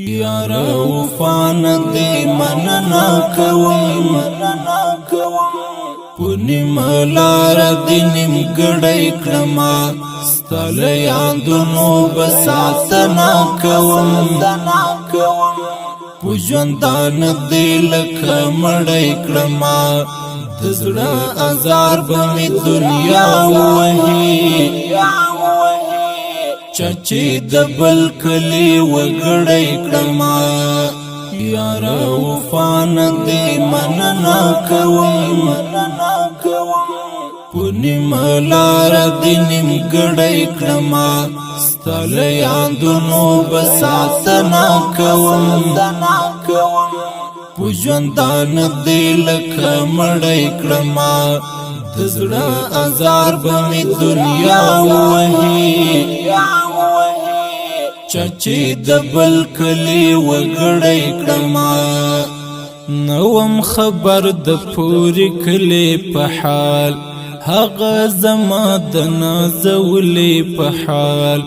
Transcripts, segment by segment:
یار وفان دی مننا کوم پونی ملار دی نیم گڑای کرما ستال یادونو بساتنا کوم پوجوندان دی لکه مڑای کرما دزڑا ازار بمی دنیا وحی چاچی دبل کلی وگڑای کرما یار وفان دی مننا کوم پونی ملار دی نیم گڑای کرما ستال یادونو بساتنا کوم پوجوندان دی لکه مڑای کرما دزڑا ازار بمی دنیا وحی چاچی دبل کلی وگڑای کرما نوم خبر د پوری کلی په حال هغه زما د نازولی په حال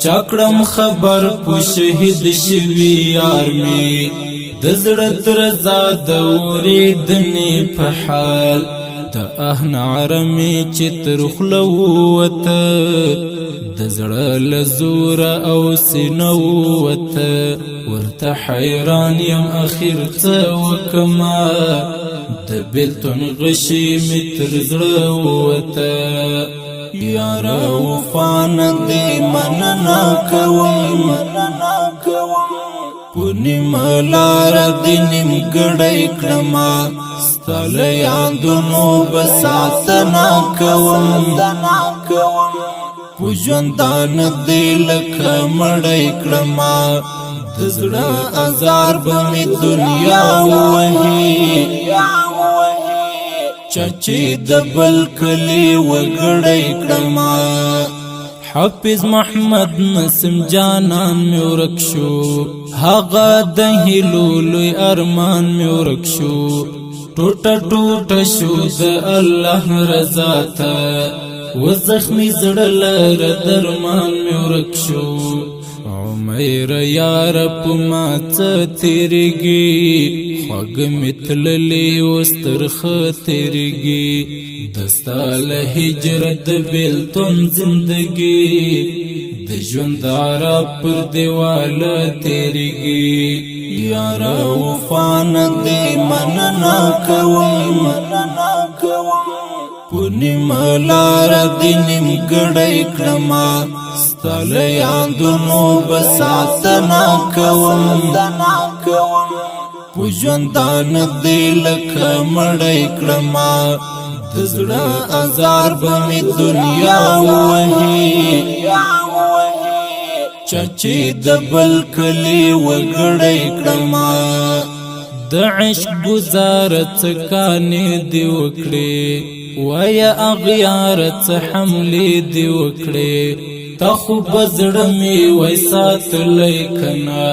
چاکړم خبر په شهید شوی یار می د زړه تر زاد اوریدنی په حال د اهنار می چې تر خلو وته د زړه لزور او سینو وته ورته حیران یم اخر څه وکما د بیلتون غشی می تر زړه وته یار وفان دی مننا کوم پونی ملار دی نیم گڑای کرما ستال یادونو بساتنا کوم پوجوندان دی لکه مڑای کرما دزڑا ازار بمی دنیا وحی چاچی دبل کلی وگڑای کرما حافظ محمد نسیم جانان می ورک شو هغه د هیلو لوی ارمان می ورک شو ټوټه ټوټه شو د الله رضا ته و زخمی زړه لره درمان می ورک شو عمر یار په ما څه تیریږي خوږ می تللی وسترخه تیریږي دستال هجرت بیلتون زندگی د ژوند عرب پر دیوال تیریږي یار وفان دی مننا کوم پونی ملار دی نیم گڑای کرما ستال یادونو بساتنا کوم پوجوندان دی لکه مڑای کرما دزڑا ازار بمی دنیا وحی چاچی دبل کلی وگڑای کرما د عشق گزارت کانی دی وکڑی ویا اغیارت حملی دی وکڑی تا خوب زڑمی ویسات لیکنا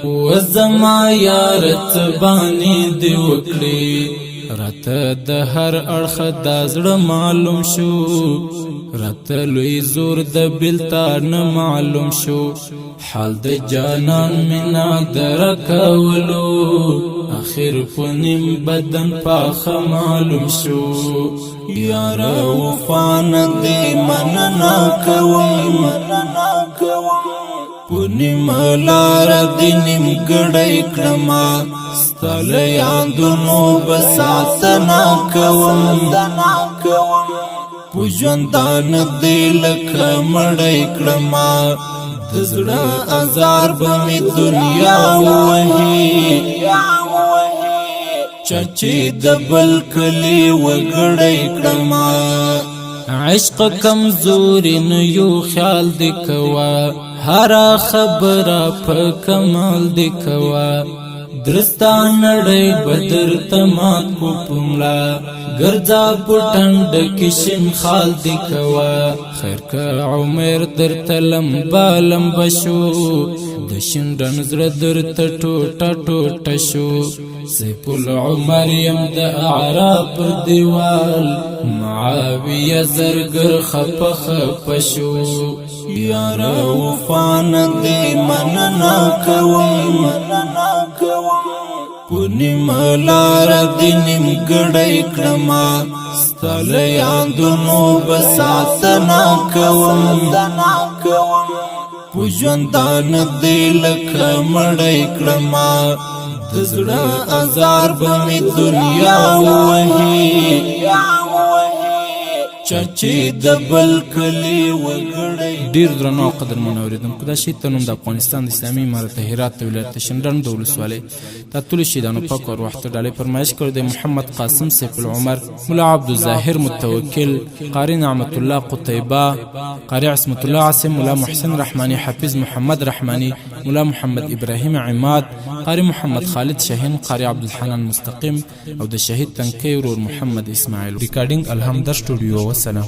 وزما یارت بانی دی وکڑی رات د هر اړخ د زړه معلوم شو رات لوی زور د بیلتار نه معلوم شو حال د جانان مینا درکولو اخر پنیم بدن پاخ معلوم شو یار وفان دی مننا کوم پونی ملار دی نیم گڑای کرما ستال یادونو بساتنا کوم پوجوندان دی لکه مڑای کرما دزڑا ازار بمی دنیا وحی چاچی دبل کلی وگڑای کرما عشق کمزوری نیو خیال دی کوا هر خبره په کمال دی کوا درستا نړۍ بدر تمات کو پملا ګرځا پټند کشم خال دی کوا خیر کا عمر در تلم بالم بشو د شندن زړه در ته ټوټه ټوټه شو سیف العمر یم د اعراب پر دیوال معاویه زرګر خپ خپ شو یار وفا ندی مننا کوم پونی ملار دی نیمګړی کړما ستل یادونو بساتنا کوم پوجوندان دی لکه مړی کړما د زړه ازار به می دنیا وهي چاچی دبل کلی وګړی. ډیر درنو او قدرمنو اوریدونکو دا شی تنوم د افغانستان د اسلامي امارت هرات ولایت شینډن د ولسوالۍ د ټول شیدانو پاک او وخت ډالې فرمایش کړ د محمد قاسم سیف العمر، مولا عبد الظاهر متوکل، قاری نعمت الله قطیبه، قاری عصمت الله عاصم، مولا محسن رحمانی، حافظ محمد رحمانی، مولا محمد ابراهیم عماد، قاری محمد خالد شاهین، قاری عبدالحنان مستقیم او د شهید تنکی ورور محمد اسماعیل. ریکارډینګ الحمد سټوډیو. والسلام.